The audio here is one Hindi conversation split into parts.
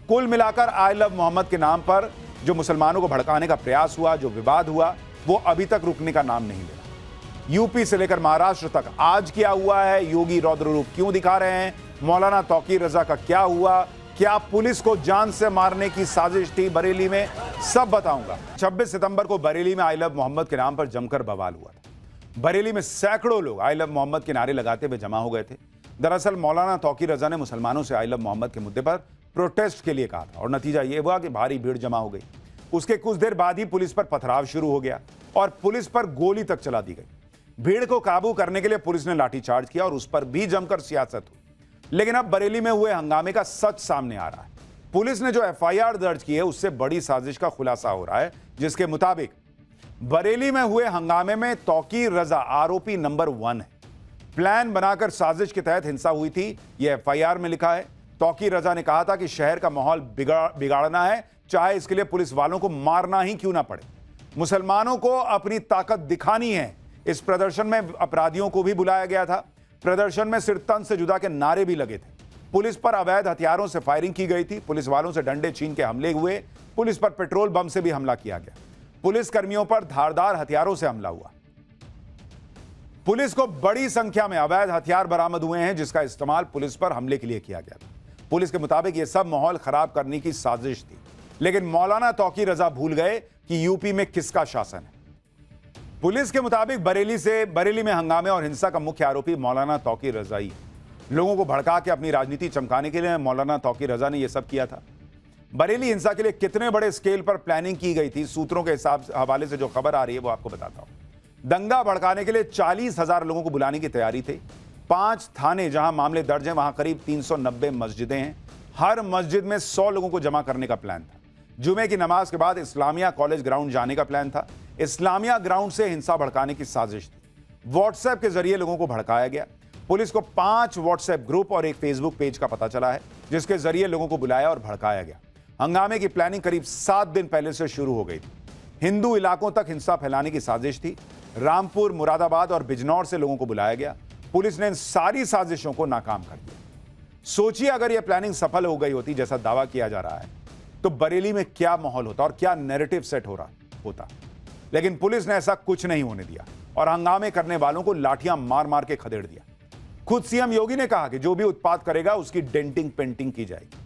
कुल मिलाकर आई लव मोहम्मद के नाम पर जो मुसलमानों को भड़काने का प्रयास हुआ, जो विवाद हुआ, वो अभी तक रुकने का नाम नहीं ले रहा। यूपी से लेकर महाराष्ट्र तक आज क्या हुआ है, योगी रौद्र रूप क्यों दिखा रहे हैं, मौलाना तौकीर रजा का क्या हुआ, क्या पुलिस को जान से मारने की साजिश थी बरेली में, सब बताऊंगा। 26 सितंबर को बरेली में आई लव मोहम्मद के नाम पर जमकर बवाल हुआ था। बरेली में सैकड़ों लोग आई लव मोहम्मद के नारे लगाते हुए जमा हो गए थे। दरअसल मौलाना तौकीर रजा ने मुसलमानों से आई लव मोहम्मद के मुद्दे पर प्रोटेस्ट के लिए कहा था और नतीजा यह हुआ कि भारी भीड़ जमा हो गई। उसके कुछ देर बाद ही पुलिस पर पथराव शुरू हो गया और पुलिस पर गोली तक चला दी गई। भीड़ को काबू करने के लिए पुलिस ने लाठीचार्ज किया और उस पर भी जमकर सियासत हुई। लेकिन अब बरेली में हुए हंगामे का सच सामने आ रहा है। पुलिस ने जो एफआईआर दर्ज की है उससे बड़ी साजिश का खुलासा हो रहा है, जिसके मुताबिक बरेली में हुए हंगामे में तौकीर रजा आरोपी नंबर 1 है। प्लान बनाकर साजिश के तहत हिंसा हुई थी, यह एफआईआर में लिखा है। तौकीर रजा ने कहा था कि शहर का माहौल बिगाड़ना है, चाहे इसके लिए पुलिस वालों को मारना ही क्यों ना पड़े। मुसलमानों को अपनी ताकत दिखानी है। इस प्रदर्शन में अपराधियों को भी बुलाया गया था। प्रदर्शन में सिर तन से जुदा के नारे भी लगे थे। पुलिस पर अवैध हथियारों से फायरिंग की गई थी। पुलिस वालों से डंडे छीन के हमले हुए। पुलिस पर पेट्रोल बम से भी हमला किया गया। पुलिस कर्मियों पर धारदार हथियारों से हमला हुआ। पुलिस को बड़ी संख्या में अवैध हथियार बरामद हुए हैं, जिसका इस्तेमाल पुलिस पर हमले के लिए किया गया था। पुलिस के मुताबिक यह सब माहौल खराब करने की साजिश थी। लेकिन मौलाना तौकीर रजा भूल गए कि यूपी में किसका शासन है। पुलिस के मुताबिक बरेली में हंगामे और हिंसा का मुख्य आरोपी मौलाना तौकीर रजा ही है। लोगों को भड़का के अपनी राजनीति चमकाने के लिए मौलाना तौकीर रजा ने यह सब किया था। बरेली हिंसा के लिए कितने बड़े स्केल पर प्लानिंग की गई थी, सूत्रों के हवाले से जो खबर आ रही है वो आपको बताता हूं। दंगा भड़काने के लिए 40,000 लोगों को बुलाने की तैयारी थी। 5 थाने जहां मामले दर्ज हैं, वहां करीब 390 मस्जिदें हैं। हर मस्जिद में 100 लोगों को जमा करने का प्लान था। जुमे की नमाज के बाद इस्लामिया कॉलेज ग्राउंड जाने का प्लान था। इस्लामिया ग्राउंड से हिंसा भड़काने की साजिश थी। व्हाट्सएप के जरिए लोगों को भड़काया गया। पुलिस को 5 व्हाट्सएप ग्रुप और एक फेसबुक पेज का पता चला है, जिसके जरिए लोगों को बुलाया और भड़काया गया। हंगामे की प्लानिंग करीब 7 दिन पहले से शुरू हो गई थी। हिंदू इलाकों तक हिंसा फैलाने की साजिश थी। रामपुर, मुरादाबाद और बिजनौर से लोगों को बुलाया गया। पुलिस ने इन सारी साजिशों को नाकाम कर दिया। सोचिए अगर यह प्लानिंग सफल हो गई होती, जैसा दावा किया जा रहा है, तो बरेली में क्या माहौल होता और क्या नैरेटिव सेट हो रहा होता। लेकिन पुलिस ने ऐसा कुछ नहीं होने दिया और हंगामे करने वालों को लाठियां मार मार के खदेड़ दिया। खुद सीएम योगी ने कहा कि जो भी उत्पात करेगा उसकी डेंटिंग पेंटिंग की जाएगी।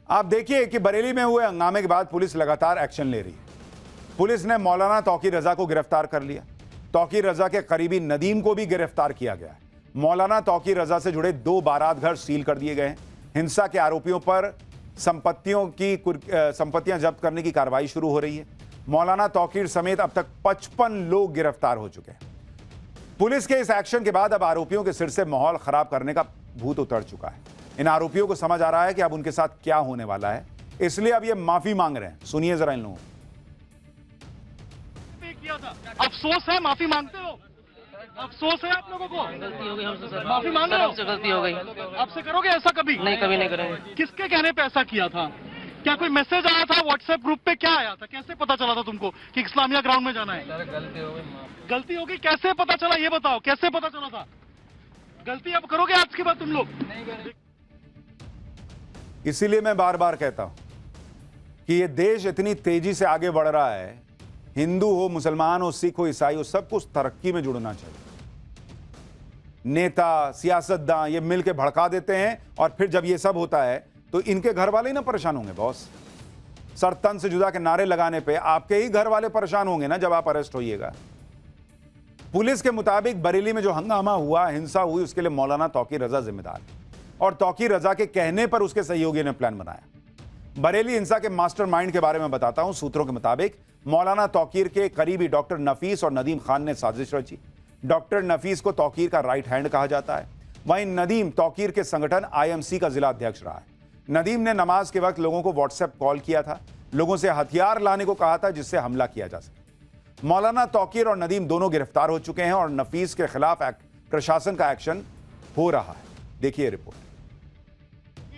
आप देखिए कि बरेली में हुए हंगामे के बाद पुलिस लगातार एक्शन ले रही है। पुलिस ने मौलाना तौकीर रजा को गिरफ्तार कर लिया। तौकीर रजा के करीबी नदीम को भी गिरफ्तार किया गया है। मौलाना तौकीर रजा से जुड़े 2 बारात घर सील कर दिए गए हैं। हिंसा के आरोपियों पर संपत्तियां जब्त करने की कार्रवाई शुरू हो रही है। मौलाना तौकीर समेत अब तक 55 लोग गिरफ्तार हो चुके हैं। पुलिस के इस एक्शन के बाद अब आरोपियों के सिर से माहौल खराब करने का भूत उतर चुका है। इन आरोपियों को समझ आ रहा है कि अब उनके साथ क्या होने वाला है, इसलिए अब ये माफी मांग रहे हैं। सुनिए जरा इन लोगों को। अफसोस है, माफी मांगते हो? अफसोस है आप लोगों को? गलती हो गई हमसे सर, माफी मांग रहे हो? हमसे गलती हो गई। आपसे करोगे ऐसा कभी? नहीं, कभी नहीं करेंगे। किसके कहने पे ऐसा किया था? क्या कोई मैसेज आया था व्हाट्सएप ग्रुप पे? क्या आया था? कैसे पता चला था तुमको कि इस्लामिया ग्राउंड में जाना है? सर गलती हो गई। गलती हो गई, कैसे पता चला ये बताओ, कैसे पता चला था? गलती अब करोगे आज के बाद तुम लोग? नहीं करेंगे। इसीलिए मैं बार बार कहता हूं कि ये देश इतनी तेजी से आगे बढ़ रहा है, हिंदू हो, मुसलमान हो, सिख हो, ईसाई हो, सब कुछ तरक्की में जुड़ना चाहिए। नेता, सियासतदान ये मिलकर भड़का देते हैं और फिर जब ये सब होता है तो इनके घर वाले ही ना परेशान होंगे। बॉस, सर तन से जुदा के नारे लगाने पे आपके ही घर वाले परेशान होंगे ना जब आप अरेस्ट होइएगा। पुलिस के मुताबिक बरेली में जो हंगामा हुआ, हिंसा हुई, उसके लिए मौलाना तौकीर रजा जिम्मेदार है और तौकीर रजा के कहने पर उसके सहयोगियों ने प्लान बनाया। बरेली हिंसा के मास्टरमाइंड के बारे में बताता हूं। सूत्रों के मुताबिक मौलाना तौकीर के करीबी डॉक्टर नफीस और नदीम खान ने साजिश रची। डॉक्टर नफीस को तौकीर का राइट हैंड कहा जाता है। वहीं नदीम तौकीर के संगठन आईएमसी का जिला अध्यक्ष रहा है। नदीम ने नमाज के वक्त लोगों को व्हाट्सएप कॉल किया था, लोगों से हथियार लाने को कहा था जिससे हमला किया जा सके। मौलाना तौकीर और नदीम दोनों गिरफ्तार हो चुके हैं और नफीस के खिलाफ प्रशासन का एक्शन हो रहा है। देखिए रिपोर्ट।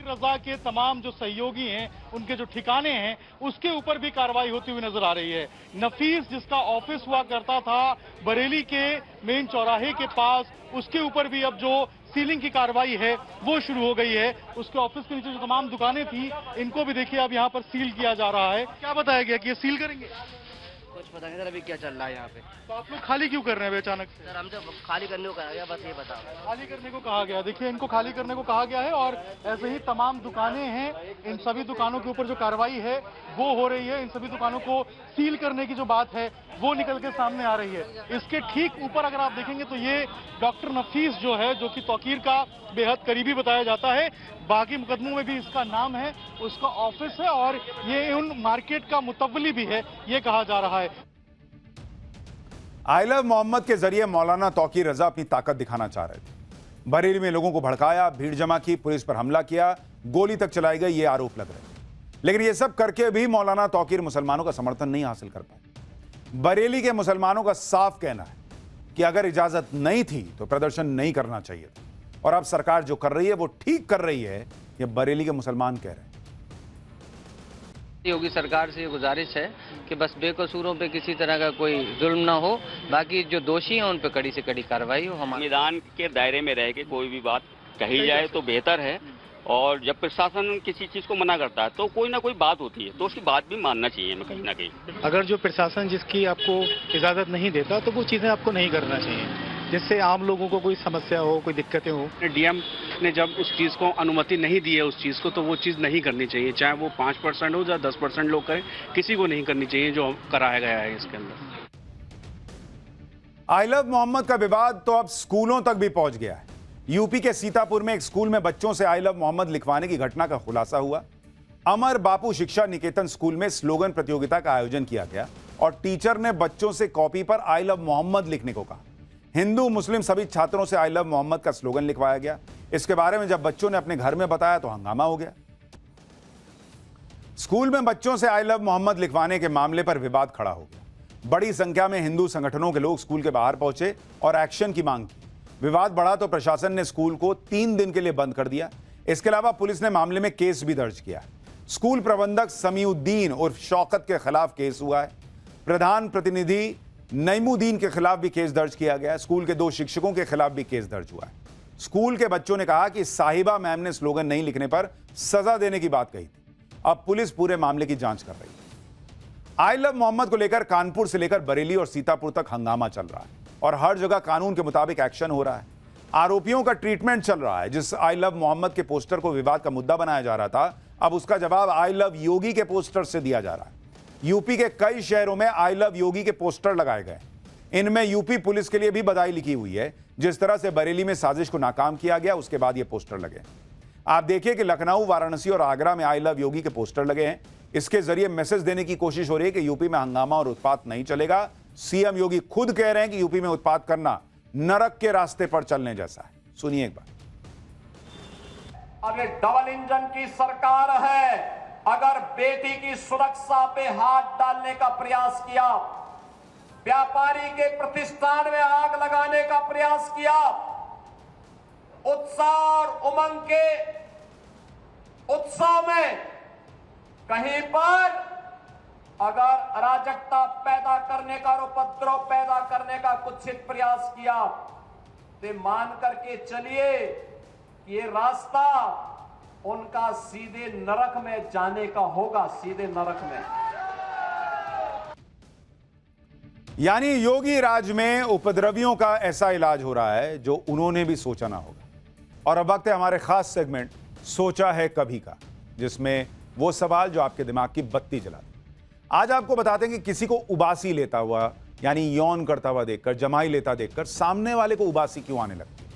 रजा के तमाम जो सहयोगी हैं, उनके जो ठिकाने हैं, उसके ऊपर भी कार्रवाई होती हुई नजर आ रही है। नफीस जिसका ऑफिस हुआ करता था बरेली के मेन चौराहे के पास, उसके ऊपर भी अब जो सीलिंग की कार्रवाई है वो शुरू हो गई है। उसके ऑफिस के नीचे जो तमाम दुकानें थी इनको भी देखिए अब यहाँ पर सील किया जा रहा है। क्या बताया गया कि ये सील करेंगे? कुछ पता नहीं सर अभी क्या चल रहा है यहाँ पे। तो आप लोग खाली क्यों कर रहे हैं अचानक से? सर हमसे खाली करने को कहा गया, बस ये बताओ। खाली करने को कहा गया। देखिए इनको खाली करने को कहा गया है और ऐसे ही तमाम दुकानें हैं, इन सभी दुकानों के ऊपर जो कार्रवाई है वो हो रही है। इन सभी दुकानों को सील करने की जो बात है वो निकल के सामने आ रही है। इसके ठीक ऊपर अगर आप देखेंगे तो ये डॉक्टर नफीस जो है, जो कि तौकीर का बेहद करीबी बताया जाता है, बाकी मुकदमों में भी इसका नाम है, उसका ऑफिस है और ये उन मार्केट का मुतव्वली भी है, ये कहा जा रहा है। आई लव मोहम्मद के जरिए मौलाना तौकीर रजा अपनी ताकत दिखाना चाह रहे थे। बरेली में लोगों को भड़काया, भीड़ जमा की, पुलिस पर हमला किया, गोली तक चलाई गई, ये आरोप लग रहे हैं। लेकिन ये सब करके भी मौलाना तौकीर मुसलमानों का समर्थन नहीं हासिल कर पाए। बरेली के मुसलमानों का साफ कहना है कि अगर इजाजत नहीं थी तो प्रदर्शन नहीं करना चाहिए था, और अब सरकार जो कर रही है वो ठीक कर रही है, ये बरेली के मुसलमान कह रहे हैं। योगी सरकार से ये गुजारिश है कि बस बेकसूरों पे किसी तरह का कोई जुल्म ना हो, बाकी जो दोषी हैं उन पे कड़ी से कड़ी कार्रवाई हो। हमारे संविधान के दायरे में रह के कोई भी बात कही जाए तो बेहतर है, और जब प्रशासन किसी चीज को मना करता है तो कोई ना कोई बात होती है, तो उसकी बात भी मानना चाहिए हमें कहीं ना कहीं। अगर जो प्रशासन जिसकी आपको इजाजत नहीं देता तो वो चीजें आपको नहीं करना चाहिए, जिससे आम लोगों को कोई समस्या हो, कोई दिक्कतें हो। डीएम ने जब उस चीज को अनुमति नहीं दी है उस चीज को, तो वो चीज नहीं करनी चाहिए, चाहे वो 5% हो या 10% लोग करें, किसी को नहीं करनी चाहिए जो कराया गया है इसके अंदर। आई लव मोहम्मद का विवाद तो अब स्कूलों तक भी पहुंच गया है। यूपी के सीतापुर में एक स्कूल में बच्चों से आई लव मोहम्मद लिखवाने की घटना का खुलासा हुआ। अमर बापू शिक्षा निकेतन स्कूल में स्लोगन प्रतियोगिता का आयोजन किया गया और टीचर ने बच्चों से कॉपी पर आई लव मोहम्मद लिखने को कहा। हिंदू मुस्लिम सभी छात्रों से आई लव मोहम्मद का स्लोगन लिखवाया गया। इसके बारे में जब बच्चों ने अपने घर में बताया तो हंगामा हो गया। स्कूल में बच्चों से आई लव मोहम्मद लिखवाने के मामले पर विवाद खड़ा हो गया। बड़ी संख्या में हिंदू संगठनों के लोग स्कूल के बाहर पहुंचे और एक्शन की मांग की। विवाद बढ़ा तो प्रशासन ने स्कूल को 3 दिन के लिए बंद कर दिया। इसके अलावा पुलिस ने मामले में केस भी दर्ज किया। स्कूल प्रबंधक समीउद्दीन उर्फ शौकत के खिलाफ केस हुआ है। प्रधान प्रतिनिधि नईमुद्दीन के खिलाफ भी केस दर्ज किया गया है। स्कूल के 2 शिक्षकों के खिलाफ भी केस दर्ज हुआ है। स्कूल के बच्चों ने कहा कि साहिबा मैम ने स्लोगन नहीं लिखने पर सजा देने की बात कही थी। अब पुलिस पूरे मामले की जांच कर रही है। आई लव मोहम्मद को लेकर कानपुर से लेकर बरेली और सीतापुर तक हंगामा चल रहा है और हर जगह कानून के मुताबिक एक्शन हो रहा है। आरोपियों का ट्रीटमेंट चल रहा है। जिस आई लव मोहम्मद के पोस्टर को विवाद का मुद्दा बनाया जा रहा था, अब उसका जवाब आई लव योगी के पोस्टर से दिया जा रहा है। यूपी के कई शहरों में आई लव योगी के पोस्टर लगाए गए। इनमें यूपी पुलिस के लिए भी बधाई लिखी हुई है। जिस तरह से बरेली में साजिश को नाकाम किया गया, उसके बाद ये पोस्टर लगे। आप देखिए कि लखनऊ, वाराणसी और आगरा में आई लव योगी के पोस्टर लगे हैं। इसके जरिए मैसेज देने की कोशिश हो रही है कि यूपी में हंगामा और उत्पात नहीं चलेगा। सीएम योगी खुद कह रहे हैं कि यूपी में उत्पात करना नरक के रास्ते पर चलने जैसा है। सुनिए एक बार। अब ये डबल इंजन की सरकार है। अगर बेटी की सुरक्षा पे हाथ डालने का प्रयास किया, व्यापारी के प्रतिष्ठान में आग लगाने का प्रयास किया, उत्साह और उमंग के उत्सव में कहीं पर अगर अराजकता पैदा करने का और उपद्रव पैदा करने का कुत्सित प्रयास किया, तो मान करके चलिए ये रास्ता उनका सीधे नरक में जाने का होगा, सीधे नरक में। यानी योगी राज में उपद्रवियों का ऐसा इलाज हो रहा है जो उन्होंने भी सोचा ना होगा। और अब वक्त है हमारे खास सेगमेंट सोचा है कभी का, जिसमें वो सवाल जो आपके दिमाग की बत्ती जला दे। आज आपको बताते हैं कि किसी को उबासी लेता हुआ, यानी यौन करता हुआ देखकर, जमाई लेता देखकर सामने वाले को उबासी क्यों आने लगती है।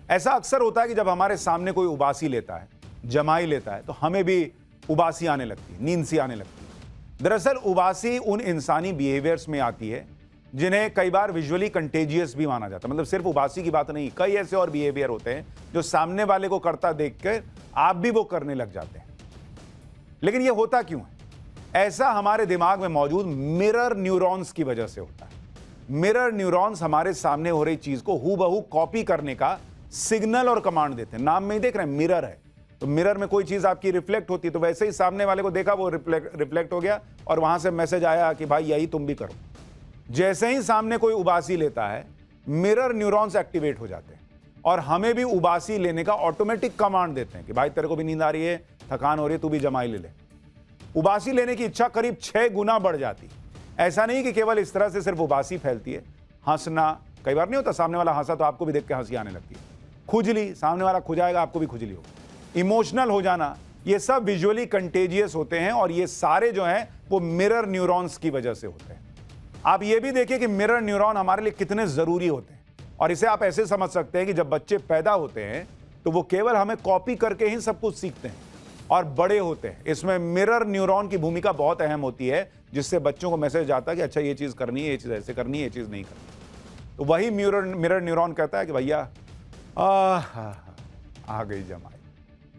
ऐसा अक्सर होता है कि जब हमारे सामने कोई उबासी लेता है, जमाई लेता है, तो हमें भी उबासी आने लगती है, नींद सी आने लगती है। दरअसल उबासी उन इंसानी बिहेवियर्स में आती है जिन्हें कई बार विजुअली कंटेजियस भी माना जाता है। मतलब सिर्फ उबासी की बात नहीं, कई ऐसे और बिहेवियर होते हैं जो सामने वाले को करता देखकर आप भी वो करने लग जाते हैं। लेकिन ये होता क्यों है? ऐसा हमारे दिमाग में मौजूद मिरर न्यूरॉन्स की वजह से होता है। मिरर न्यूरॉन्स हमारे सामने हो रही चीज को हूबहू कॉपी करने का सिग्नल और कमांड देते हैं। नाम में ही देख रहे हैं मिरर है, तो मिरर में कोई चीज आपकी रिफ्लेक्ट होती है, तो वैसे ही सामने वाले को देखा, वो रिफ्लेक्ट हो गया और वहां से मैसेज आया कि भाई यही तुम भी करो। जैसे ही सामने कोई उबासी लेता है, मिरर न्यूरॉन्स एक्टिवेट हो जाते हैं। और हमें भी उबासी लेने का ऑटोमेटिक कमांड देते हैं कि भाई तेरे को भी नींद आ रही है, थकान हो रही है, तू भी जमाई ले। उबासी लेने की इच्छा करीब 6 गुना बढ़ जाती। ऐसा नहीं कि केवल इस तरह से सिर्फ उबासी फैलती है, हंसना, कई बार नहीं होता सामने वाला हंसा तो आपको भी देख के हंसी आने लगती है, खुजली, सामने वाला खुजाएगा आपको भी खुजली होगी, इमोशनल हो जाना, ये सब विजुअली कंटेजियस होते हैं और ये सारे जो हैं वो मिरर न्यूरॉन्स की वजह से होते हैं। आप ये भी देखिए कि मिरर न्यूरॉन हमारे लिए कितने जरूरी होते हैं, और इसे आप ऐसे समझ सकते हैं कि जब बच्चे पैदा होते हैं तो वो केवल हमें कॉपी करके ही सब कुछ सीखते हैं, और बड़े होते हैं इसमें मिरर न्यूरॉन की भूमिका बहुत अहम होती है, जिससे बच्चों को मैसेज जाता है कि अच्छा ये चीज़ करनी है, ये चीज़ ऐसे करनी है, ये चीज़ नहीं करनी। तो वही मिरर न्यूरॉन कहता है कि भैया आ गई जमाई।